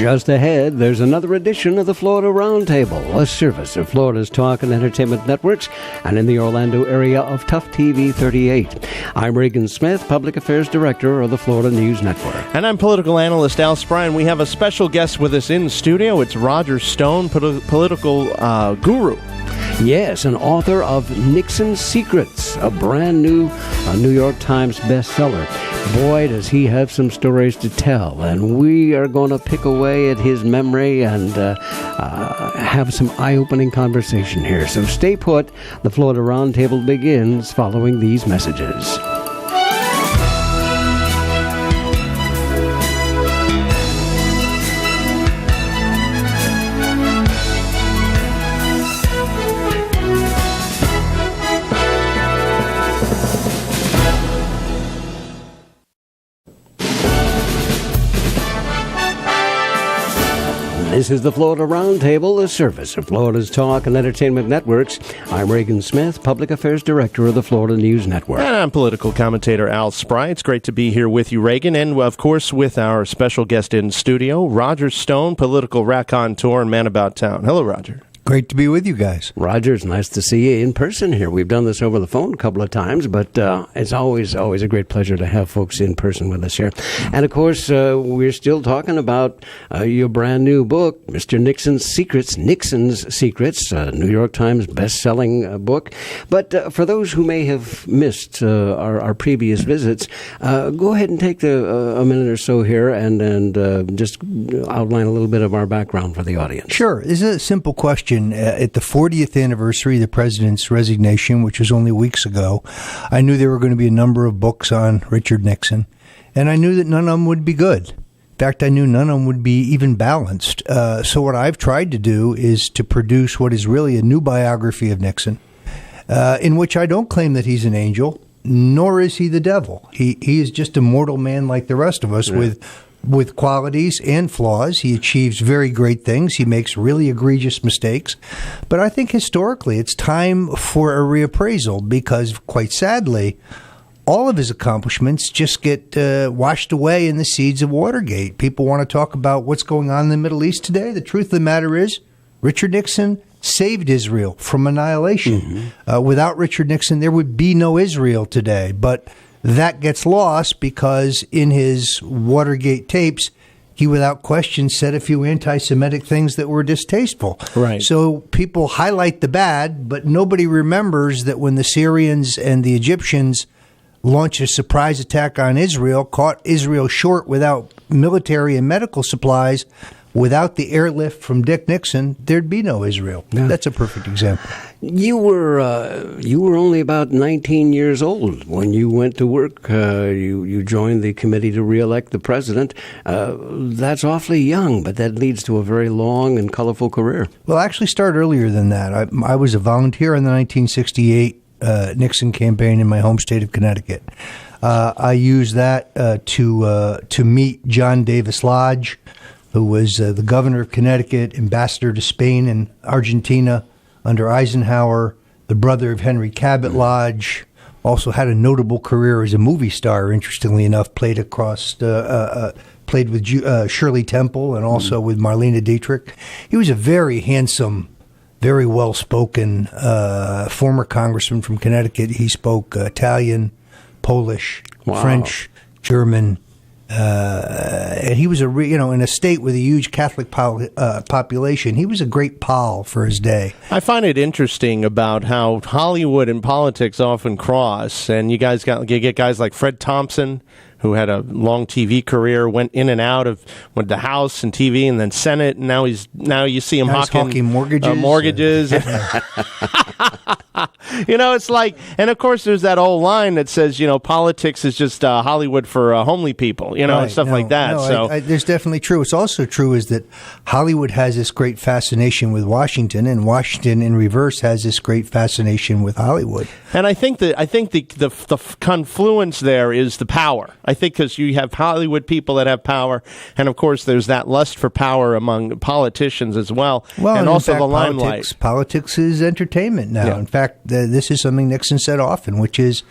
Just ahead, there's another edition of the Florida Roundtable, a service of Florida's talk and entertainment networks, and in the Orlando area of Tuff TV 38. I'm Reagan Smith, Public Affairs Director of the Florida News Network. And I'm political analyst Al Spry, and we have a special guest with us in studio. It's Roger Stone, political guru. Yes, an author of Nixon's Secrets, a brand new New York Times bestseller. Boy, does he have some stories to tell, and we are going to pick away at his memory and have some eye-opening conversation here. So stay put. The Florida Roundtable begins following these messages. This is the Florida Roundtable, a service of Florida's talk and entertainment networks. I'm Reagan Smith, Public Affairs Director of the Florida News Network. And I'm political commentator Al Spry. It's great to be here with you, Reagan, and of course with our special guest in studio, Roger Stone, political raconteur and man about town. Hello, Roger. Great to be with you guys. Roger, it's nice to see you in person here. We've done this over the phone a couple of times, but it's always a great pleasure to have folks in person with us here. And, of course, we're still talking about your brand new book, Mr. Nixon's Secrets, New York Times best-selling book. But for those who may have missed our previous visits, go ahead and take a minute or so here and just outline a little bit of our background for the audience. Sure. This is a simple question. At the 40th anniversary of the president's resignation, which was only weeks ago, I knew there were going to be a number of books on Richard Nixon, and I knew that none of them would be good. In fact, I knew none of them would be even balanced. So what I've tried to do is to produce what is really a new biography of Nixon, in which I don't claim that he's an angel, nor is he the devil. He is just a mortal man like the rest of us, with qualities and flaws. He achieves very great things. He makes really egregious mistakes. But I think historically it's time for a reappraisal because, quite sadly, all of his accomplishments just get washed away in the seeds of Watergate. People want to talk about what's going on in the Middle East today. The truth of the matter is Richard Nixon saved Israel from annihilation. Without Richard Nixon, there would be no Israel today. But that gets lost because in his Watergate tapes, he without question said a few anti-Semitic things that were distasteful. Right. So people highlight the bad, but nobody remembers that when the Syrians and the Egyptians launched a surprise attack on Israel, caught Israel short without military and medical supplies, without the airlift from Dick Nixon, there'd be no Israel. Yeah. That's a perfect example. You were only about 19 years old when you went to work. You joined the committee to re-elect the president. That's awfully young, but that leads to a very long and colorful career. Well, I actually started earlier than that. I was a volunteer in the 1968 Nixon campaign in my home state of Connecticut. I used that to meet John Davis Lodge, who was the governor of Connecticut, ambassador to Spain and Argentina under Eisenhower, the brother of Henry Cabot Lodge, also had a notable career as a movie star, interestingly enough, played with Shirley Temple and also with Marlene Dietrich. He was a very handsome, very well-spoken former congressman from Connecticut. He spoke Italian, Polish, French, German, and he was in a state with a huge Catholic population. He was a great pal for his day. I find it interesting about how Hollywood and politics often cross, and you get guys like Fred Thompson, who had a long TV career, went in and out of the House and TV and then Senate, and now you see him hawking mortgages. It's like, and of course there's that old line that says, politics is just Hollywood for homely people, and stuff like that. There's definitely true. It's also true is that Hollywood has this great fascination with Washington, and Washington in reverse has this great fascination with Hollywood. And I think the confluence there is the power. I think because you have Hollywood people that have power, and of course there's that lust for power among politicians as well. Well, and also in fact, the limelight. Politics is entertainment now. Yeah. In fact, this is something Nixon said often, which is,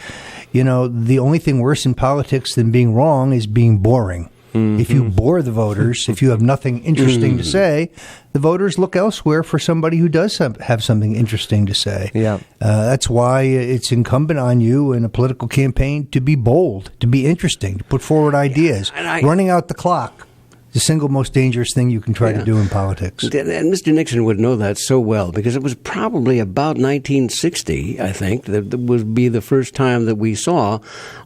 the only thing worse in politics than being wrong is being boring. If you bore the voters, if you have nothing interesting to say, the voters look elsewhere for somebody who does have something interesting to say. Yeah. That's why it's incumbent on you in a political campaign to be bold, to be interesting, to put forward ideas. Running out the clock, the single most dangerous thing you can try to do in politics. And Mr. Nixon would know that so well, because it was probably about 1960, I think, that would be the first time that we saw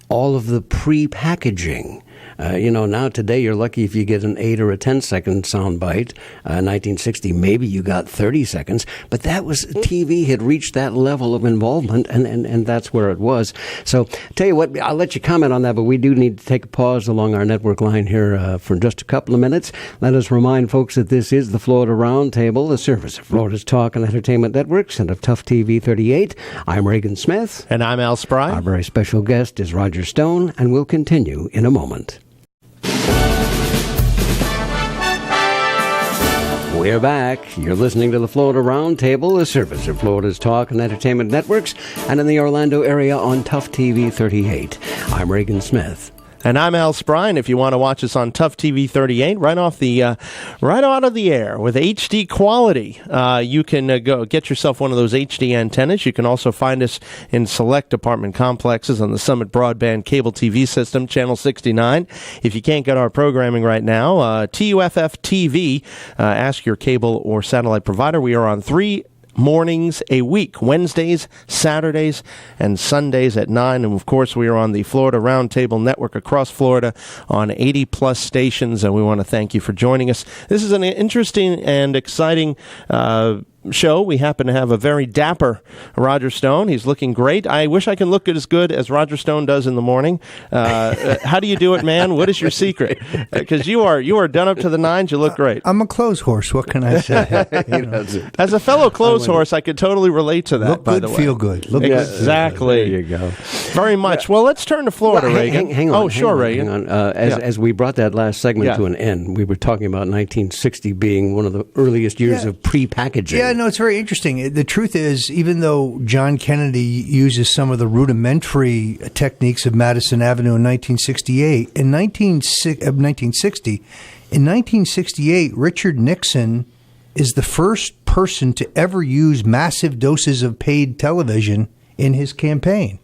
all of the pre-packaging. Now today you're lucky if you get an 8 or a 10-second soundbite. 1960, maybe you got 30 seconds. But that was, TV had reached that level of involvement, and that's where it was. So, tell you what, I'll let you comment on that, but we do need to take a pause along our network line here for just a couple of minutes. Let us remind folks that this is the Florida Roundtable, the service of Florida's Talk and Entertainment Networks and of Tuff TV 38. I'm Reagan Smith. And I'm Al Spry. Our very special guest is Roger Stone, and we'll continue in a moment. We're back. You're listening to the Florida Roundtable, a service of Florida's Talk and Entertainment Networks, and in the Orlando area on Tuff TV 38. I'm Reagan Smith. And I'm Al Spry, and if you want to watch us on Tuff TV 38, right out of the air with HD quality, you can go get yourself one of those HD antennas. You can also find us in select apartment complexes on the Summit Broadband Cable TV system, Channel 69. If you can't get our programming right now, TUFF TV, ask your cable or satellite provider. We are on 3 mornings a week, Wednesdays, Saturdays, and Sundays at 9. And, of course, we are on the Florida Roundtable Network across Florida on 80-plus stations, and we want to thank you for joining us. This is an interesting and exciting show. We happen to have a very dapper Roger Stone. He's looking great. I wish I can look as good as Roger Stone does in the morning. How do you do it, man? What is your secret? Because you are done up to the nines. You look great. I'm a clothes horse. What can I say? As a fellow clothes horse, I could totally relate to that. Look by good, the way. feel good. Look exactly. There you go. Very much. Well, let's turn to Florida, Reagan. Hang on. Reagan. Hang on. As we brought that last segment to an end, we were talking about 1960 being one of the earliest years of pre-packaging. Yeah, no, it's very interesting. The truth is, even though John Kennedy uses some of the rudimentary techniques of Madison Avenue in 1968, in 1968, Richard Nixon is the first person to ever use massive doses of paid television in his campaign.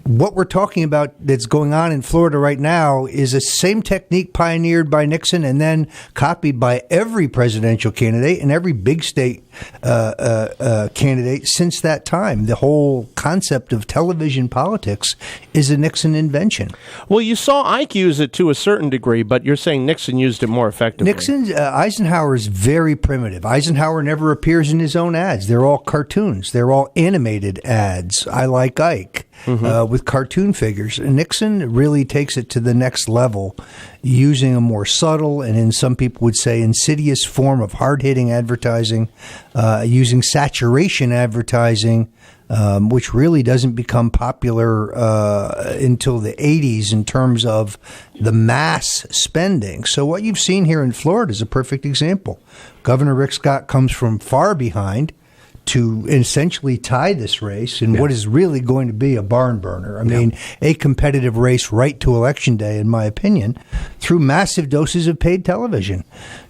What we're talking about that's going on in Florida right now is the same technique pioneered by Nixon and then copied by every presidential candidate and every big state candidate since that time. The whole concept of television politics is a Nixon invention. Well, you saw Ike use it to a certain degree, but you're saying Nixon used it more effectively. Eisenhower is very primitive. Eisenhower never appears in his own ads. They're all cartoons. They're all animated ads. I like Ike. With cartoon figures. And Nixon really takes it to the next level using a more subtle and, in some people would say, insidious form of hard-hitting advertising, using saturation advertising, which really doesn't become popular until the 80s in terms of the mass spending. So what you've seen here in Florida is a perfect example. Governor Rick Scott comes from far behind to essentially tie this race in what is really going to be a barn burner. I mean, a competitive race right to Election Day, in my opinion, through massive doses of paid television.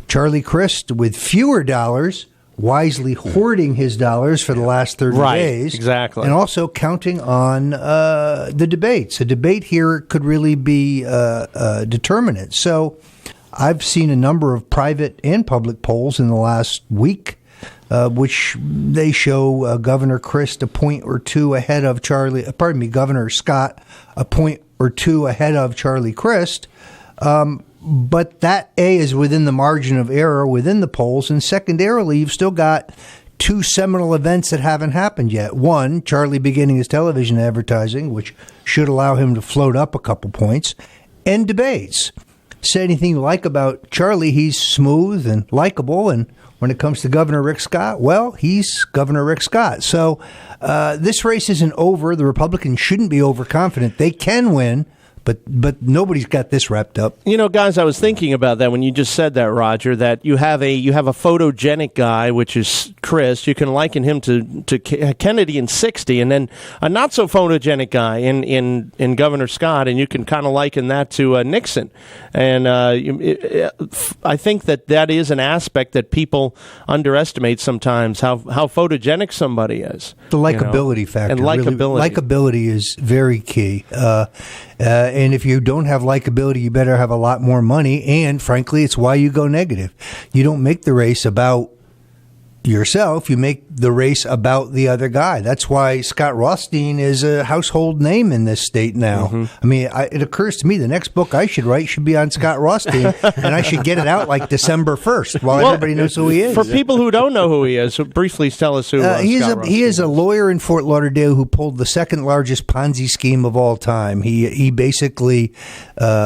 Charlie Crist, with fewer dollars, wisely hoarding his dollars for the last 30 days. Exactly. And also counting on the debates. A debate here could really be determinant. So I've seen a number of private and public polls in the last week which they show Governor Crist a point or two ahead of Governor Scott a point or two ahead of Charlie Crist. But that is within the margin of error within the polls. And secondarily, you've still got two seminal events that haven't happened yet. One, Charlie beginning his television advertising, which should allow him to float up a couple points, and debates. Say anything you like about Charlie, he's smooth and likable, and when it comes to Governor Rick Scott, well, he's Governor Rick Scott. So this race isn't over. The Republicans shouldn't be overconfident. They can win, But nobody's got this wrapped up. You know, guys, I was thinking about that when you just said that, Roger, that you have a photogenic guy, which is Chris. You can liken him to Kennedy in 60, and then a not so photogenic guy in Governor Scott, and you can kind of liken that to Nixon. And I think that is an aspect that people underestimate sometimes, how photogenic somebody is. The likability factor. And likability. Really, likability is very key. And if you don't have likability, you better have a lot more money. And frankly, it's why you go negative. You don't make the race about yourself. You make the race about the other guy. That's why Scott Rothstein is a household name in this state now. Mm-hmm. I mean, it occurs to me the next book I should write should be on Scott Rothstein, and I should get it out like December 1st while everybody knows who he is. For people who don't know who he is, briefly tell us who he is a lawyer in Fort Lauderdale who pulled the second largest Ponzi scheme of all time. He basically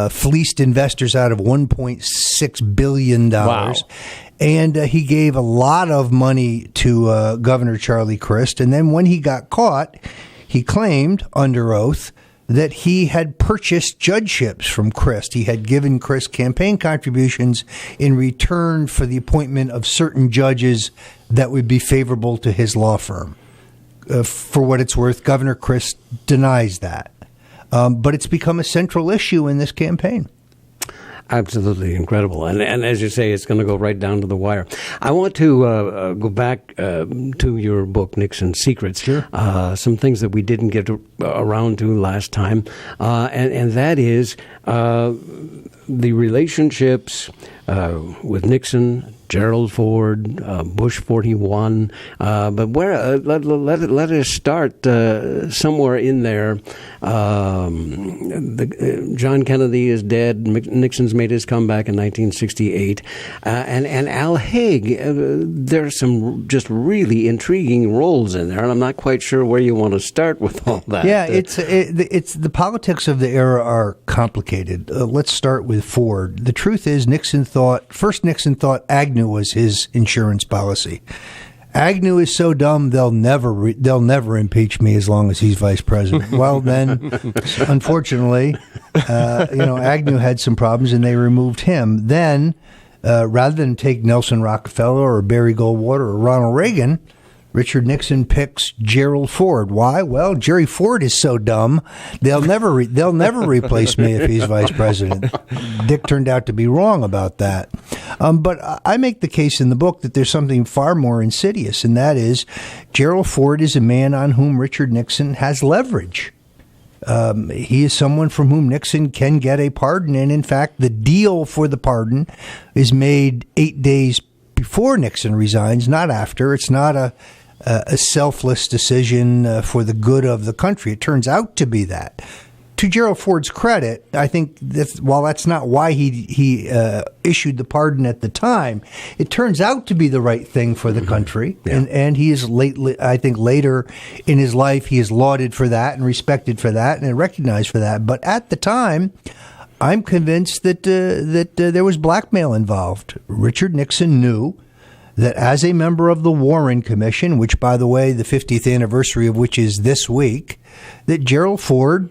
fleeced investors out of $1.6 billion. Wow. And he gave a lot of money to Governor Charlie Crist. And then when he got caught, he claimed under oath that he had purchased judgeships from Crist. He had given Crist campaign contributions in return for the appointment of certain judges that would be favorable to his law firm. For what it's worth, Governor Crist denies that. But it's become a central issue in this campaign. Absolutely incredible. And as you say, it's going to go right down to the wire. I want to go back to your book, Nixon's Secrets. Sure. Some things that we didn't get around to last time. And that is the relationships with Nixon, Gerald Ford, Bush 41. But where let us start somewhere in there. John Kennedy is dead. Nixon's made his comeback in 1968. And Al Haig, there's some just really intriguing roles in there, and I'm not quite sure where you want to start with all that. Yeah, it's the politics of the era are complicated. Let's start with Ford. The truth is, Nixon thought Agnew was his insurance policy. Agnew is so dumb they'll never impeach me as long as he's vice president. Well, then, unfortunately, Agnew had some problems and they removed him. Then, rather than take Nelson Rockefeller or Barry Goldwater or Ronald Reagan, Richard Nixon picks Gerald Ford. Why? Well, Jerry Ford is so dumb they'll never replace me if he's vice president. Dick turned out to be wrong about that. But I make the case in the book that there's something far more insidious, and that is Gerald Ford is a man on whom Richard Nixon has leverage. He is someone from whom Nixon can get a pardon, and in fact, the deal for the pardon is made 8 days before Nixon resigns, not after. It's not a selfless decision for the good of the country. It turns out to be that. To Gerald Ford's credit, I think that while that's not why he issued the pardon at the time, it turns out to be the right thing for the country. Yeah. And he is later in his life, he is lauded for that and respected for that and recognized for that. But at the time, I'm convinced that there was blackmail involved. Richard Nixon knew that as a member of the Warren Commission, which, by the way, the 50th anniversary of which is this week, that Gerald Ford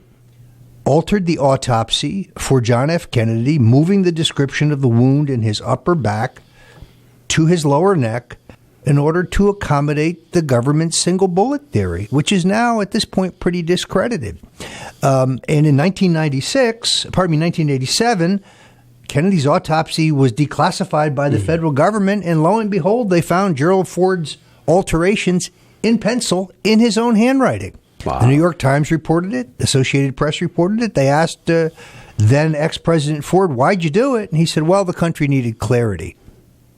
altered the autopsy for John F. Kennedy, moving the description of the wound in his upper back to his lower neck in order to accommodate the government's single bullet theory, which is now at this point pretty discredited. And in 1987, Kennedy's autopsy was declassified by the federal government, and lo and behold, they found Gerald Ford's alterations in pencil in his own handwriting. Wow. The New York Times reported it. The Associated Press reported it. They asked then ex-President Ford, why'd you do it? And he said, well, the country needed clarity.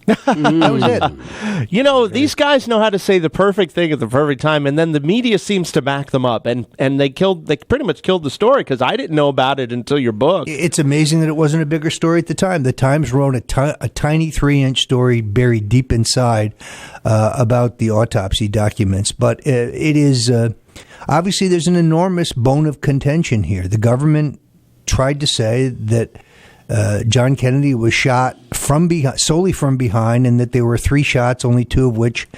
That was it. You know, these guys know how to say the perfect thing at the perfect time, and then the media seems to back them up. And they pretty much killed the story, because I didn't know about it until your book. It's amazing that it wasn't a bigger story at the time. The Times wrote a tiny 3-inch story buried deep inside about the autopsy documents. But it is obviously there's an enormous bone of contention here. The government tried to say that John Kennedy was shot solely from behind, and that there were 3 shots, only 2 of which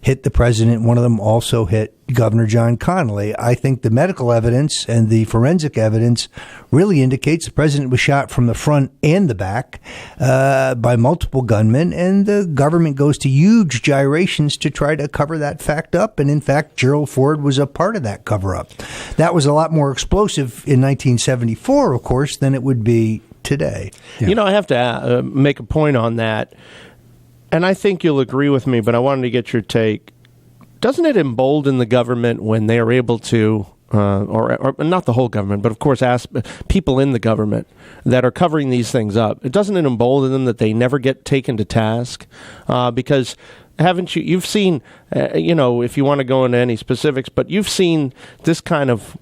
hit the president. One of them also hit Governor John Connally. I think the medical evidence and the forensic evidence really indicates the president was shot from the front and the back by multiple gunmen, and the government goes to huge gyrations to try to cover that fact up. And in fact, Gerald Ford was a part of that cover-up. That was a lot more explosive in 1974, of course, than it would be today. Yeah. I have to make a point on that, and I think you'll agree with me, but I wanted to get your take. Doesn't it embolden the government when they are able to, or not the whole government, but of course ask people in the government that are covering these things up, doesn't it embolden them that they never get taken to task? Because you've seen, if you want to go into any specifics, but you've seen this kind of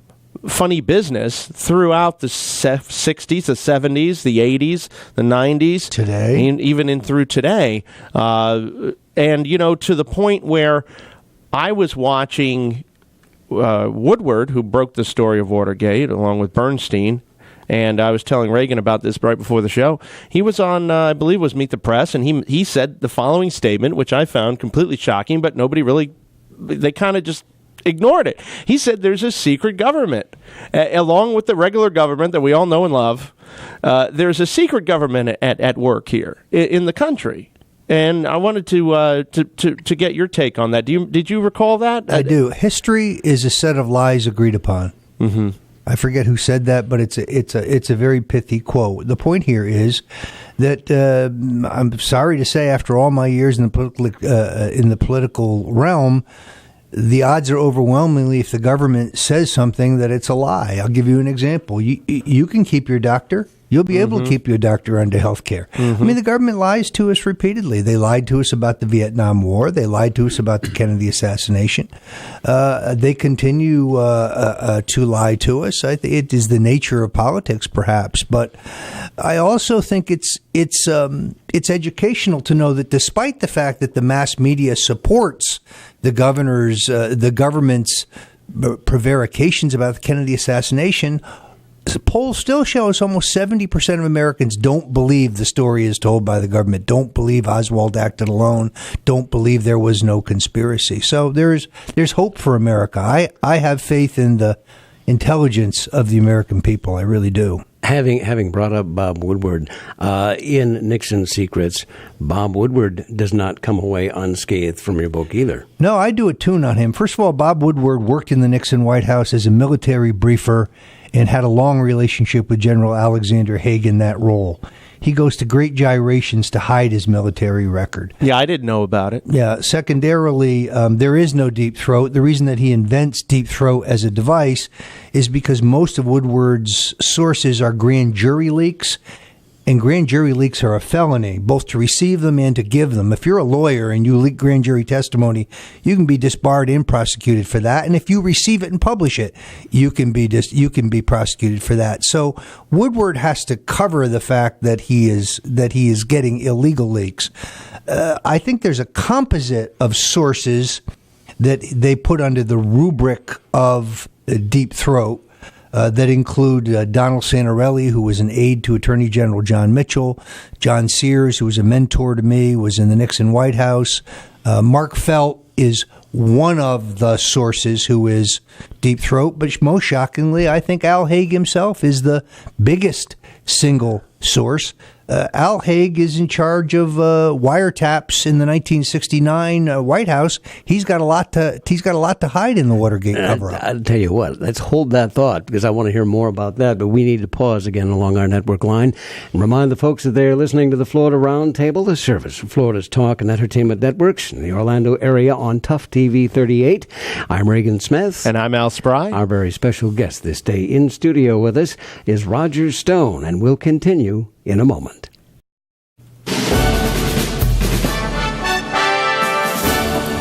funny business throughout the 60s, the 70s, the 80s, the 90s. Today. Even in through today. And, to the point where I was watching Woodward, who broke the story of Watergate, along with Bernstein, and I was telling Reagan about this right before the show. He was on, I believe it was Meet the Press, and he said the following statement, which I found completely shocking, but they kind of just ignored it. He said there's a secret government, along with the regular government that we all know and love. There's a secret government at work here in the country. And I wanted to get your take on that. Did you recall that? I do. History is a set of lies agreed upon. Mm-hmm. I forget who said that, but it's a very pithy quote. The point here is that I'm sorry to say, after all my years in the political realm, the odds are overwhelmingly, if the government says something, that it's a lie. I'll give you an example. You can keep your doctor. You'll be able to keep your doctor under health care. I mean, the government lies to us repeatedly. They lied to us about the Vietnam War. They lied to us about the Kennedy assassination. They continue to lie to us. I think it is the nature of politics, perhaps. But I also think it's educational to know that despite the fact that the mass media supports the government's prevarications about the Kennedy assassination, polls still show us almost 70% of Americans don't believe the story is told by the government, don't believe Oswald acted alone, don't believe there was no conspiracy. So there's hope for America. I have faith in the intelligence of the American people. I really do. Having brought up Bob Woodward, in Nixon's Secrets, Bob Woodward does not come away unscathed from your book either. No, I do a tune on him. First of all, Bob Woodward worked in the Nixon White House as a military briefer and had a long relationship with General Alexander Haig in that role. He goes to great gyrations to hide his military record. Yeah, I didn't know about it. Yeah. Secondarily, there is no deep throat. The reason that he invents deep throat as a device is because most of Woodward's sources are grand jury leaks. And grand jury leaks are a felony, both to receive them and to give them. If you're a lawyer and you leak grand jury testimony, you can be disbarred and prosecuted for that. And if you receive it and publish it, you can be prosecuted for that. So Woodward has to cover the fact that he is getting illegal leaks. I think there's a composite of sources that they put under the rubric of deep throat. That include Donald Santorelli, who was an aide to Attorney General John Mitchell, John Sears, who was a mentor to me, was in the Nixon White House. Mark Felt is one of the sources who is deep throat, but most shockingly, I think Al Haig himself is the biggest single source. Al Haig is in charge of wiretaps in the 1969 White House. He's got a lot to hide in the Watergate cover-up. I'll tell you what. Let's hold that thought because I want to hear more about that. But we need to pause again along our network line and remind the folks that they are listening to the Florida Roundtable, the service of Florida's talk and entertainment networks in the Orlando area on Tuff TV 38. I'm Reagan Smith, and I'm Al Spry. Our very special guest this day in studio with us is Roger Stone, and we'll continue in a moment.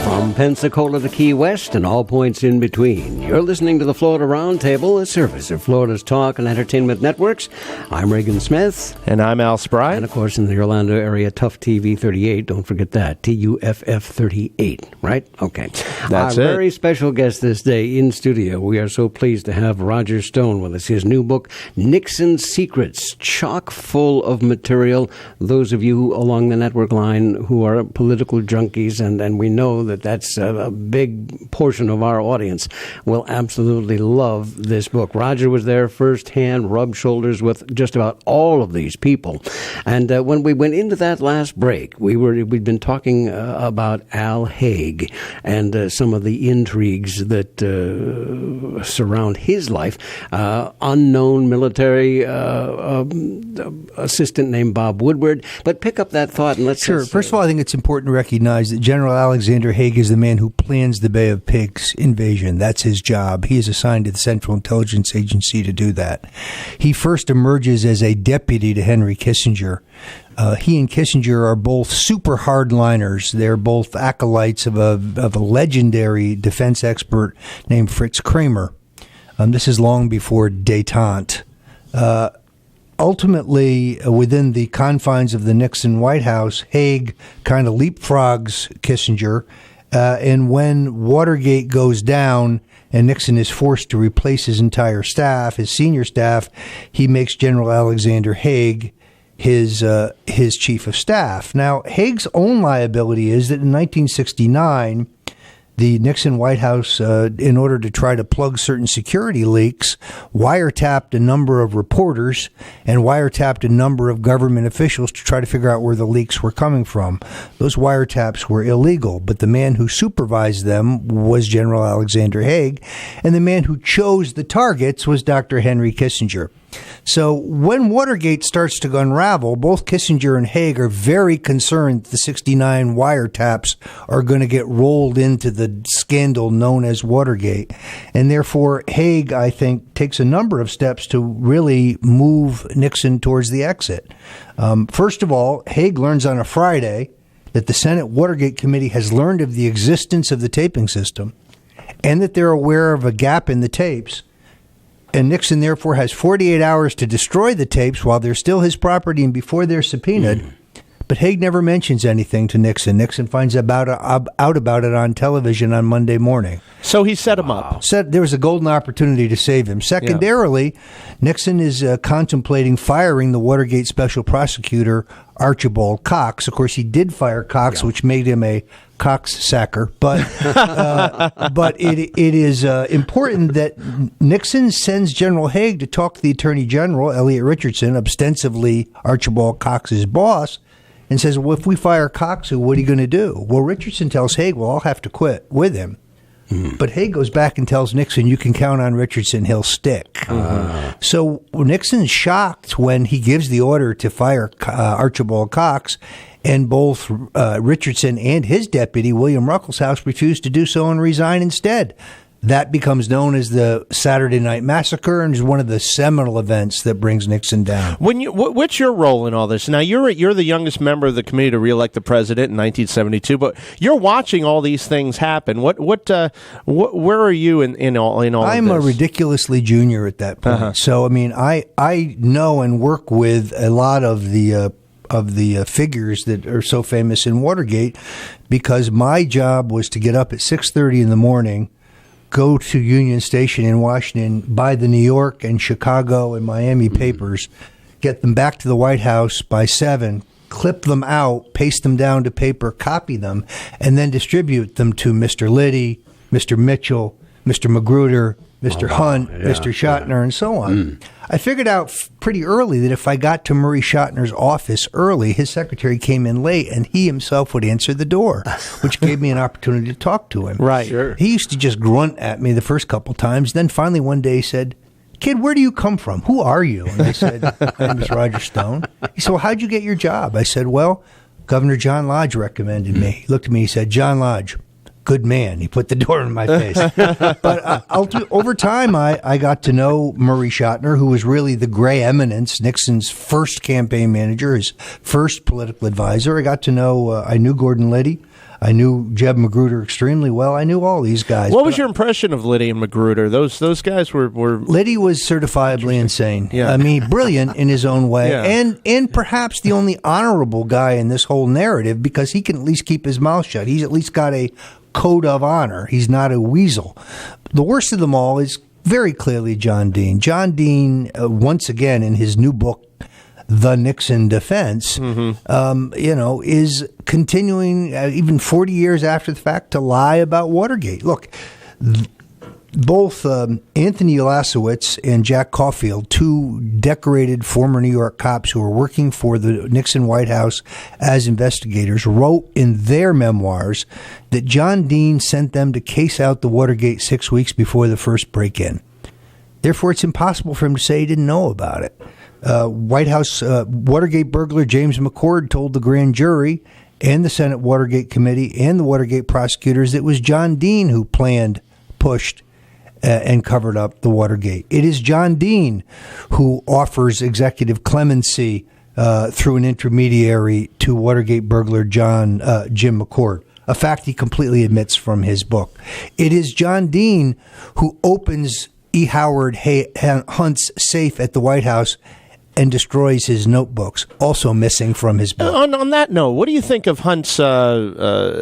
From Pensacola to Key West and all points in between, you're listening to the Florida Roundtable, a service of Florida's talk and entertainment networks. I'm Reagan Smith. And I'm Al Spry. And, of course, in the Orlando area, Tuff TV 38. Don't forget that. TUFF 38, right? Okay. That's Our it. very special guest this day in studio. We are so pleased to have Roger Stone with us. His new book, Nixon's Secrets, chock full of material. Those of you along the network line who are political junkies, and we know that that's audience, a big portion of our audience, will absolutely love this book. Roger was there firsthand, rubbed shoulders with just about all of these people. And when we went into that last break, we'd been talking about Al Haig and some of the intrigues that surround his life. Unknown military assistant named Bob Woodward. But pick up that thought and let's... Sure. First of all, I think it's important to recognize that General Alexander Haig is the man who plans the Bay of Pigs invasion. That's his job. He is assigned to the Central Intelligence Agency to do that. He first emerges as a deputy to Henry Kissinger. He and Kissinger are both super hardliners. They're both acolytes of a legendary defense expert named Fritz Kramer. This is long before détente. Ultimately, within the confines of the Nixon White House, Haig kind of leapfrogs Kissinger. And when Watergate goes down and Nixon is forced to replace his entire staff, his senior staff, he makes General Alexander Haig his chief of staff. Now, Haig's own liability is that in 1969, the Nixon White House, in order to try to plug certain security leaks, wiretapped a number of reporters and wiretapped a number of government officials to try to figure out where the leaks were coming from. Those wiretaps were illegal, but the man who supervised them was General Alexander Haig, and the man who chose the targets was Dr. Henry Kissinger. So when Watergate starts to unravel, both Kissinger and Haig are very concerned that the 69 wiretaps are going to get rolled into the scandal known as Watergate. And therefore, Haig, I think, takes a number of steps to really move Nixon towards the exit. First of all, Haig learns on a Friday that the Senate Watergate Committee has learned of the existence of the taping system and that they're aware of a gap in the tapes. And Nixon, therefore, has 48 hours to destroy the tapes while they're still his property and before they're subpoenaed. But Haig never mentions anything to Nixon. Nixon finds out about it on television on Monday morning. So he set him up. There was a golden opportunity to save him. Secondarily, Nixon is contemplating firing the Watergate special prosecutor, Archibald Cox. Of course, he did fire Cox, which made him a cocksacker. But it is important that Nixon sends General Haig to talk to the Attorney General, Elliot Richardson, ostensibly Archibald Cox's boss, and says, well, if we fire Cox, what are you going to do? Well, Richardson tells Haig, well, I'll have to quit with him. But Haig goes back and tells Nixon, you can count on Richardson, he'll stick. So Nixon's shocked when he gives the order to fire Archibald Cox, and both Richardson and his deputy, William Ruckelshaus, refuse to do so and resign instead. That becomes known as the Saturday Night Massacre and is one of the seminal events that brings Nixon down. What's your role in all this? Now, you're the youngest member of the committee to reelect the president in 1972, but you're watching all these things happen. Where are you in all of this? I'm a ridiculously junior at that point. So, I mean, I know and work with a lot of the figures that are so famous in Watergate because my job was to get up at 6:30 in the morning, go to Union Station in Washington, buy the New York and Chicago and Miami papers, get them back to the White House by 7, clip them out, paste them down to paper, copy them, and then distribute them to Mr. Liddy, Mr. Mitchell, Mr. Magruder, Mr. Hunt, Mr. Shatner, and so on. I figured out pretty early that if I got to Murray Shatner's office early, his secretary came in late, and he himself would answer the door, which gave me an opportunity to talk to him. Right. Sure. He used to just grunt at me the first couple times. Then finally one day he said, "Kid, where do you come from? Who are you?" And I said, "My name is Roger Stone." He said, "Well, how'd you get your job?" I said, "Well, Governor John Lodge recommended me." He looked at me, he said, "John Lodge, good man." He put the door in my face. But over time, I got to know Murray Shatner, who was really the gray eminence, Nixon's first campaign manager, his first political advisor. I got to know, I knew Gordon Liddy. I knew Jeb Magruder extremely well. I knew all these guys. What was your impression of Liddy and Magruder? Those guys were... Liddy was certifiably insane. Yeah. I mean, brilliant in his own way, and perhaps the only honorable guy in this whole narrative because he can at least keep his mouth shut. He's at least got a code of honor. He's not a weasel. The worst of them all is very clearly John Dean. John Dean, once again, in his new book, the Nixon defense, is continuing, even 40 years after the fact, to lie about Watergate. Look, both Anthony Ulasewicz and Jack Caulfield, two decorated former New York cops who were working for the Nixon White House as investigators, wrote in their memoirs that John Dean sent them to case out the Watergate 6 weeks before the first break-in. Therefore, it's impossible for him to say he didn't know about it. White House Watergate burglar James McCord told the grand jury and the Senate Watergate Committee and the Watergate prosecutors that it was John Dean who planned, pushed, and covered up the Watergate. It is John Dean who offers executive clemency through an intermediary to Watergate burglar Jim McCord, a fact he completely admits from his book. It is John Dean who opens E. Howard Hunt's safe at the White House and destroys his notebooks, also missing from his book. On that note, what do you think of Hunt's,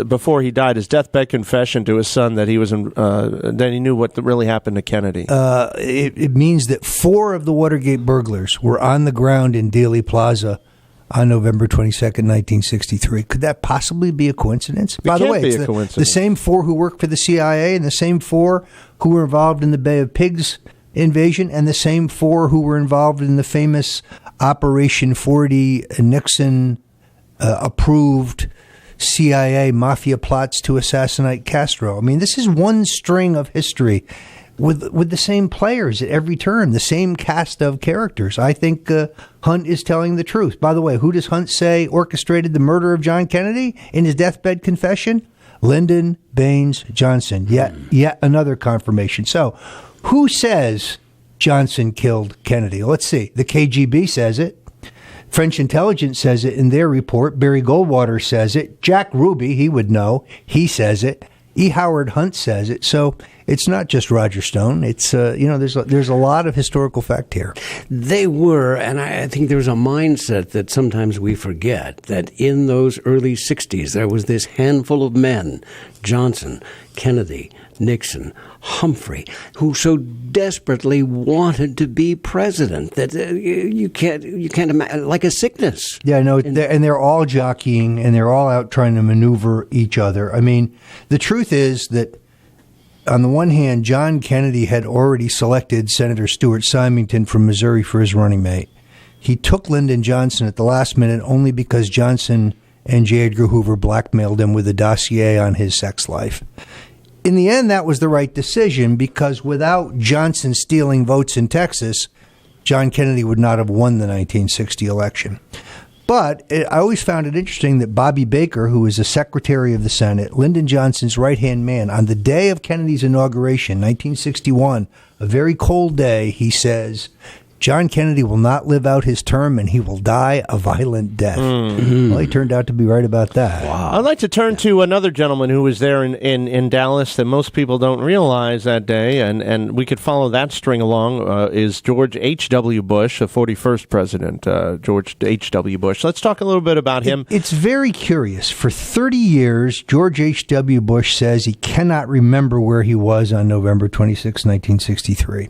before he died, his deathbed confession to his son that he was that he knew what really happened to Kennedy? It means that 4 of the Watergate burglars were on the ground in Dealey Plaza on November 22nd, 1963. Could that possibly be a coincidence? By the way, it's the same 4 who worked for the CIA and the same 4 who were involved in the Bay of Pigs invasion and the same 4 who were involved in the famous Operation 40 Nixon approved CIA mafia plots to assassinate Castro. I mean, this is one string of history with the same players at every turn, the same cast of characters. I think Hunt is telling the truth. By the way, who does Hunt say orchestrated the murder of John Kennedy in his deathbed confession? Lyndon Baines Johnson. Yet another confirmation. So, who says Johnson killed Kennedy? Let's see. The KGB says it. French intelligence says it in their report. Barry Goldwater says it. Jack Ruby, he would know. He says it. E. Howard Hunt says it. So it's not just Roger Stone. It's there's a lot of historical fact here. They were, and I think there's a mindset that sometimes we forget, that in those early 60s there was this handful of men, Johnson, Kennedy, Nixon, Humphrey, who so desperately wanted to be president that you can't imagine, like a sickness. Yeah, no, and they're all jockeying, and they're all out trying to maneuver each other. I mean, the truth is that on the one hand, John Kennedy had already selected Senator Stuart Symington from Missouri for his running mate. He took Lyndon Johnson at the last minute only because Johnson and J. Edgar Hoover blackmailed him with a dossier on his sex life. In the end, that was the right decision because without Johnson stealing votes in Texas, John Kennedy would not have won the 1960 election. But I always found it interesting that Bobby Baker, who was the Secretary of the Senate, Lyndon Johnson's right-hand man, on the day of Kennedy's inauguration, 1961, a very cold day, he says, John Kennedy will not live out his term and he will die a violent death. Mm-hmm. Well, he turned out to be right about that. Wow. I'd like to turn to another gentleman who was there in Dallas that most people don't realize that day, and we could follow that string along, is George H.W. Bush, the 41st president, George H.W. Bush. Let's talk a little bit about him. It's very curious. For 30 years, George H.W. Bush says he cannot remember where he was on November 26, 1963.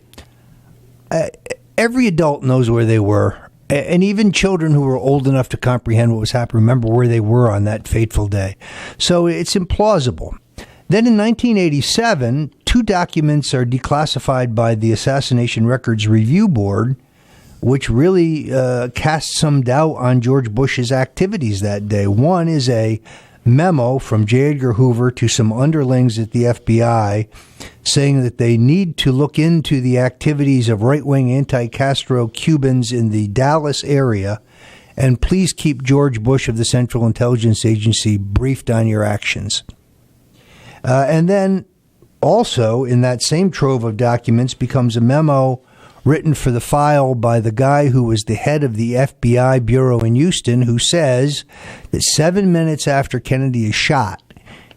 Every adult knows where they were, and even children who were old enough to comprehend what was happening remember where they were on that fateful day. So it's implausible. Then in 1987, 2 documents are declassified by the Assassination Records Review Board, which really casts some doubt on George Bush's activities that day. One is a memo from J. Edgar Hoover to some underlings at the FBI saying that they need to look into the activities of right-wing anti-Castro Cubans in the Dallas area and please keep George Bush of the Central Intelligence Agency briefed on your actions. And then also in that same trove of documents becomes a memo written for the file by the guy who was the head of the FBI bureau in Houston, who says that 7 minutes after Kennedy is shot,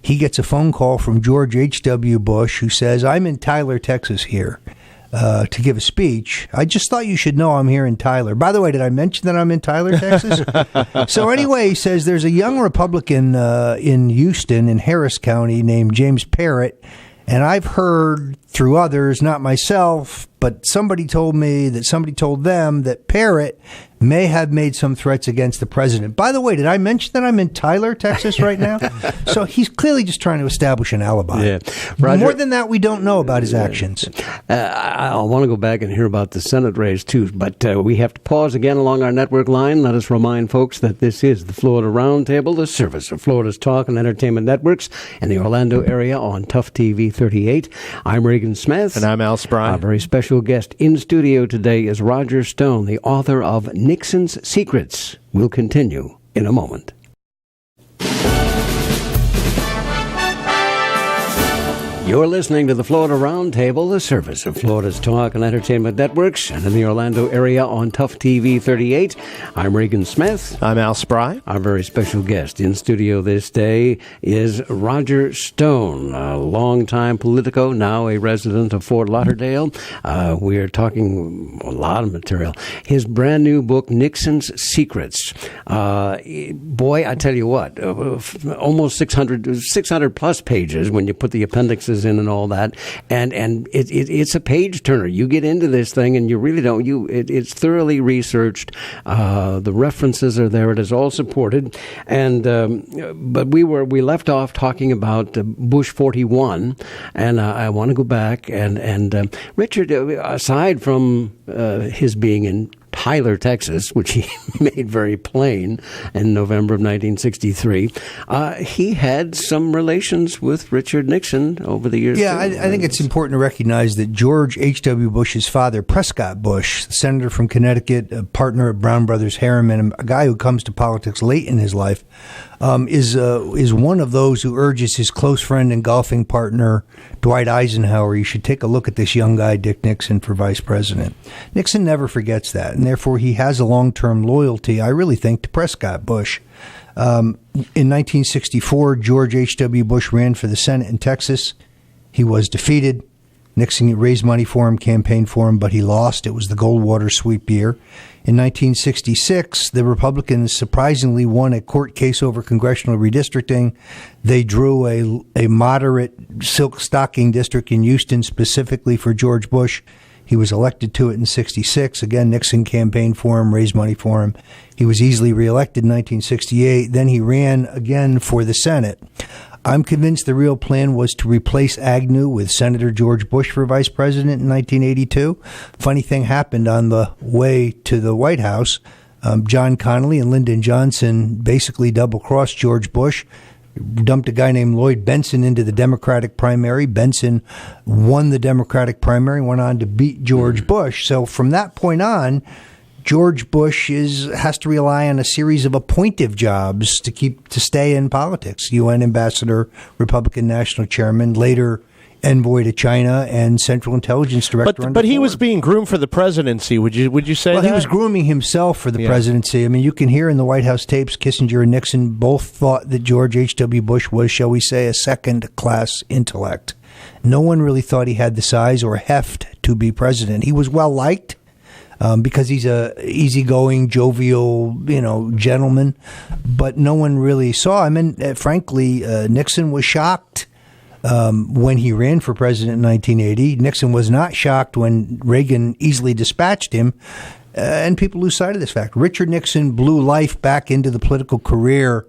he gets a phone call from George H.W. Bush, who says, I'm in Tyler, Texas here to give a speech. I just thought you should know I'm here in Tyler. By the way, did I mention that I'm in Tyler, Texas? So anyway, he says there's a young Republican in Houston, in Harris County, named James Parrott, and I've heard through others, not myself, but somebody told me that somebody told them that Parrott may have made some threats against the president. By the way, did I mention that I'm in Tyler, Texas right now? So he's clearly just trying to establish an alibi. Yeah. Roger, more than that, we don't know about his actions. I want to go back and hear about the Senate race, too, but we have to pause again along our network line. Let us remind folks that this is the Florida Roundtable, the service of Florida's talk and entertainment networks in the Orlando area on Tuff TV 38. I'm Reagan Smith. And I'm Al Spry. Our very special guest in studio today is Roger Stone, the author of Nixon's Secrets. We'll continue in a moment. You're listening to the Florida Roundtable, the service of Florida's talk and entertainment networks, and in the Orlando area on Tuff TV 38. I'm Reagan Smith. I'm Al Spry. Our very special guest in studio this day is Roger Stone, a longtime Politico, now a resident of Fort Lauderdale. We are talking a lot of material. His brand new book, Nixon's Secrets. Boy, I tell you what, almost 600 plus pages when you put the appendixes in and all that, and it's a page turner. You get into this thing and you really don't. It's thoroughly researched. The references are there. It is all supported. And but we left off talking about Bush 41, and I want to go back and Richard, aside from his being in Tyler, Texas, which he made very plain in November of 1963. He had some relations with Richard Nixon over the years. Yeah, I think it's important to recognize that George H.W. Bush's father, Prescott Bush, the senator from Connecticut, a partner at Brown Brothers Harriman, a guy who comes to politics late in his life, is one of those who urges his close friend and golfing partner, Dwight Eisenhower, you should take a look at this young guy, Dick Nixon, for vice president. Nixon never forgets that, and therefore he has a long-term loyalty, I really think, to Prescott Bush. In 1964, George H.W. Bush ran for the Senate in Texas. He was defeated. Nixon raised money for him, campaigned for him, but he lost. It was the Goldwater sweep year. In 1966, the Republicans surprisingly won a court case over congressional redistricting. They drew a moderate silk stocking district in Houston specifically for George Bush. He was elected to it in 66. Again, Nixon campaigned for him, raised money for him. He was easily reelected in 1968. Then he ran again for the Senate. I'm convinced the real plan was to replace Agnew with Senator George Bush for vice president in 1982. Funny thing happened on the way to the White House. John Connally and Lyndon Johnson basically double-crossed George Bush, dumped a guy named Lloyd Benson into the Democratic primary. Benson won the Democratic primary, went on to beat George Bush. So from that point on, George Bush has to rely on a series of appointive jobs to stay in politics. UN ambassador, Republican national chairman, later envoy to China, and Central Intelligence Director. But he was being groomed for the presidency. Would you say that? Well, he was grooming himself for the presidency. I mean, you can hear in the White House tapes, Kissinger and Nixon both thought that George H.W. Bush was, shall we say, a second-class intellect. No one really thought he had the size or heft to be president. He was well-liked. Because he's a easygoing, jovial, gentleman, but no one really saw him. And frankly, Nixon was shocked when he ran for president in 1980. Nixon was not shocked when Reagan easily dispatched him. And people lose sight of this fact. Richard Nixon blew life back into the political career.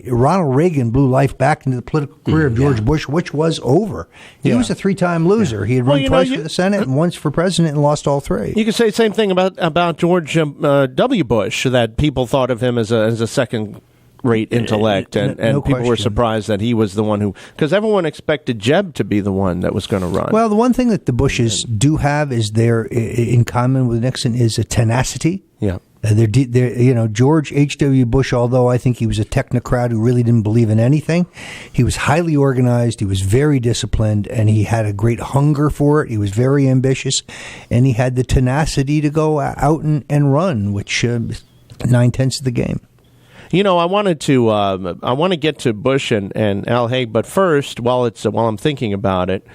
Ronald Reagan blew life back into the political career of George Bush, which was over. He was a three-time loser. He had run twice for the Senate and once for president and lost all three. You could say the same thing about George W. Bush, that people thought of him as a second-rate intellect, and no people were question. surprised that he was the one because everyone expected Jeb to be the one that was going to run. Well, the one thing that the Bushes do have is in common with Nixon is a tenacity. Yeah. George H.W. Bush, although I think he was a technocrat who really didn't believe in anything, he was highly organized, he was very disciplined, and he had a great hunger for it. He was very ambitious, and he had the tenacity to go out and run, which 9/10 of the game. I wanted to get to Bush and Al Haig, but first, while I'm thinking about it,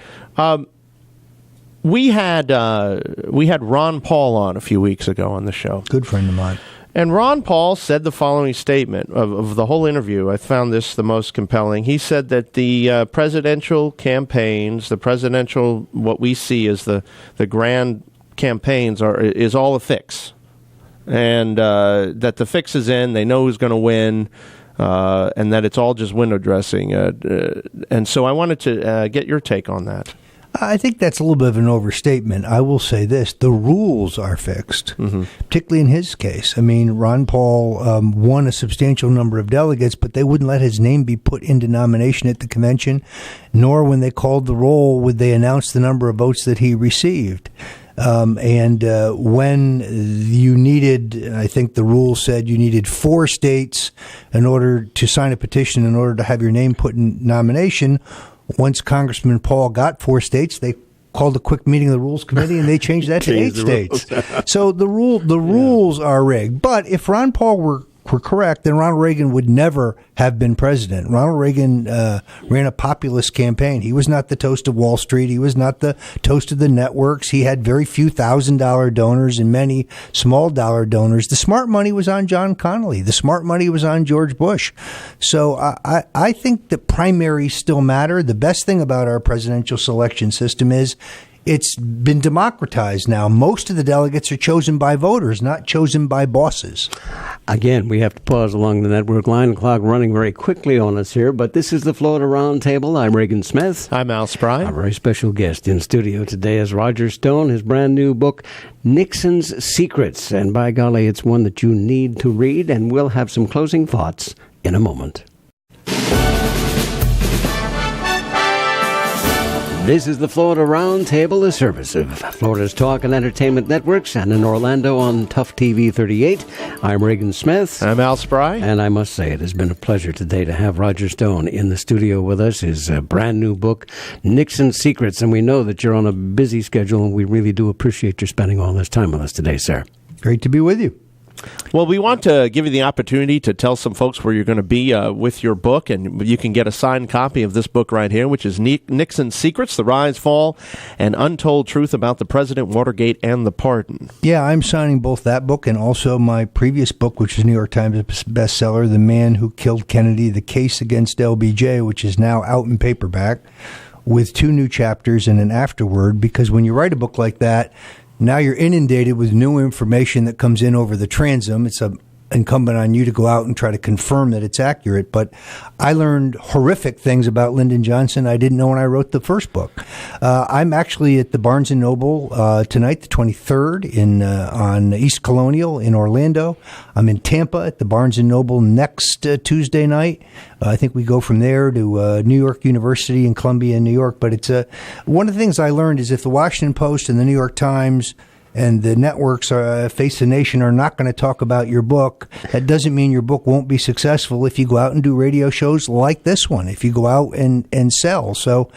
we had Ron Paul on a few weeks ago on the show. Good friend of mine. And Ron Paul said the following statement of the whole interview. I found this the most compelling. He said that the presidential campaigns, what we see as the grand campaigns is all a fix. and that the fix is in. They know who's going to win. And that it's all just window dressing. And so I wanted to get your take on that. I think that's a little bit of an overstatement. I will say this. The rules are fixed, particularly in his case. I mean, Ron Paul won a substantial number of delegates, but they wouldn't let his name be put into nomination at the convention, nor when they called the roll would they announce the number of votes that he received. When you needed, I think the rule said you needed 4 states in order to sign a petition in order to have your name put in nomination. Once Congressman Paul got 4 states, they called a quick meeting of the Rules Committee and they changed that to 8 states. So the rules are rigged. But if Ron Paul were correct, then Ronald Reagan would never have been president. Ronald Reagan ran a populist campaign. He was not the toast of Wall Street. He was not the toast of the networks. He had very few $1,000 donors and many small dollar donors. The smart money was on John Connally. The smart money was on George Bush. So I think the primaries still matter. The best thing about our presidential selection system is it's been democratized now. Most of the delegates are chosen by voters, not chosen by bosses. Again, we have to pause along the network line. The clock running very quickly on us here, but this is the Florida Roundtable. I'm Reagan Smith. I'm Al Spry. Our very special guest in studio today is Roger Stone, his brand new book, Nixon's Secrets. And by golly, it's one that you need to read, and we'll have some closing thoughts in a moment. This is the Florida Roundtable, a service of Florida's Talk and Entertainment Networks, and in Orlando on Tuff TV 38. I'm Reagan Smith. I'm Al Spry. And I must say, it has been a pleasure today to have Roger Stone in the studio with us. His brand new book, Nixon's Secrets. And we know that you're on a busy schedule, and we really do appreciate your spending all this time with us today, sir. Great to be with you. Well, we want to give you the opportunity to tell some folks where you're going to be with your book, and you can get a signed copy of this book right here, which is Nixon's Secrets, The Rise, Fall, and Untold Truth About the President, Watergate, and the Pardon. Yeah, I'm signing both that book and also my previous book, which is New York Times bestseller, The Man Who Killed Kennedy, The Case Against LBJ, which is now out in paperback, with 2 new chapters and an afterword, because when you write a book like that, now you're inundated with new information that comes in over the transom. It's incumbent on you to go out and try to confirm that it's accurate. But I learned horrific things about Lyndon Johnson I didn't know when I wrote the first book. I'm actually at the Barnes & Noble tonight, the 23rd, on East Colonial in Orlando. I'm in Tampa at the Barnes & Noble next Tuesday night. I think we go from there to New York University in Columbia, New York. But it's one of the things I learned is if the Washington Post and the New York Times and the networks Face the Nation are not going to talk about your book, that doesn't mean your book won't be successful if you go out and do radio shows like this one, if you go out and sell. So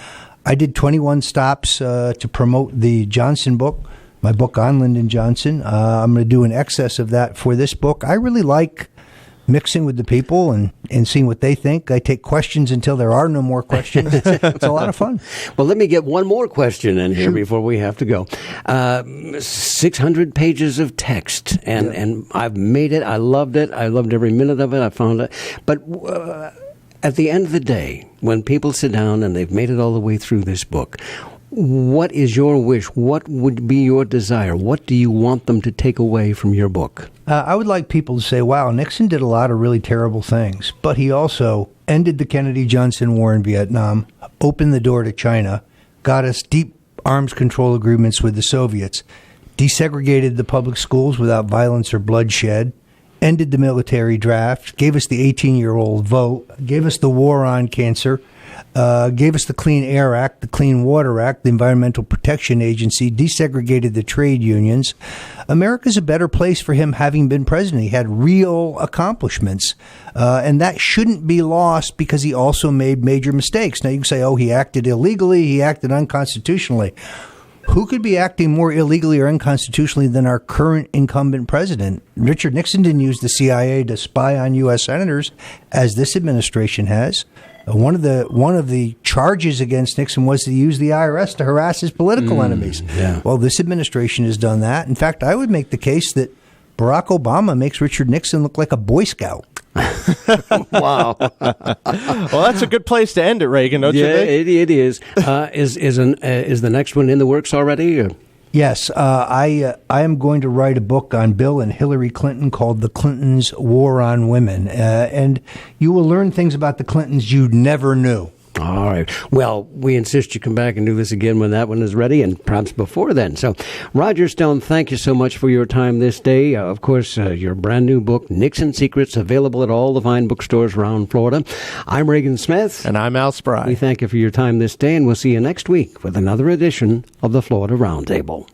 I did 21 stops to promote the Johnson book, my book on Lyndon Johnson. I'm going to do an excess of that for this book. I really like mixing with the people and seeing what they think. I take questions until there are no more questions. It's a lot of fun. Well, let me get one more question in here before we have to go. 600 pages of text, and I've made it. I loved it. I loved every minute of it. I found it. But at the end of the day, when people sit down and they've made it all the way through this book, what is your wish? What would be your desire? What do you want them to take away from your book? I would like people to say, wow, Nixon did a lot of really terrible things, but he also ended the Kennedy-Johnson war in Vietnam, opened the door to China, got us deep arms control agreements with the Soviets, desegregated the public schools without violence or bloodshed, ended the military draft, gave us the 18-year-old vote, gave us the war on cancer, gave us the Clean Air Act, the Clean Water Act, the Environmental Protection Agency, desegregated the trade unions. America's a better place for him having been president. He had real accomplishments, and that shouldn't be lost because he also made major mistakes. Now, you can say, oh, he acted illegally, he acted unconstitutionally. Who could be acting more illegally or unconstitutionally than our current incumbent president? Richard Nixon didn't use the CIA to spy on U.S. senators, as this administration has. One of the charges against Nixon was to use the IRS to harass his political enemies. Yeah. Well, this administration has done that. In fact, I would make the case that Barack Obama makes Richard Nixon look like a Boy Scout. Wow. Well, that's a good place to end it, Reagan, don't you think? Yeah, it is. Is the next one in the works already? Or? Yes, I am going to write a book on Bill and Hillary Clinton called The Clintons' War on Women. And you will learn things about the Clintons you never knew. All right. Well, we insist you come back and do this again when that one is ready, and perhaps before then. So, Roger Stone, thank you so much for your time this day. Of course, your brand new book, Nixon Secrets, available at all the fine bookstores around Florida. I'm Reagan Smith. And I'm Al Spry. We thank you for your time this day, and we'll see you next week with another edition of the Florida Roundtable.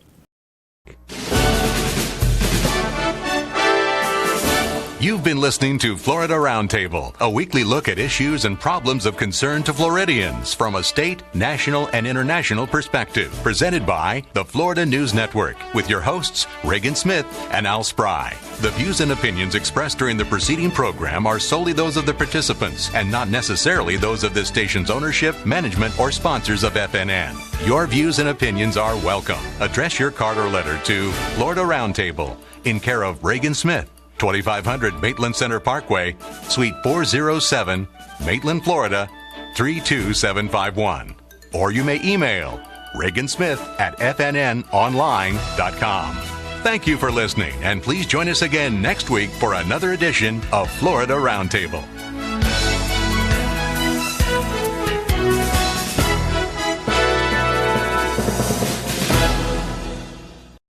You've been listening to Florida Roundtable, a weekly look at issues and problems of concern to Floridians from a state, national, and international perspective. Presented by the Florida News Network with your hosts, Reagan Smith and Al Spry. The views and opinions expressed during the preceding program are solely those of the participants and not necessarily those of this station's ownership, management, or sponsors of FNN. Your views and opinions are welcome. Address your card or letter to Florida Roundtable in care of Reagan Smith, 2500 Maitland Center Parkway, Suite 407, Maitland, Florida, 32751. Or you may email reagansmith@fnnonline.com. Thank you for listening, and please join us again next week for another edition of Florida Roundtable.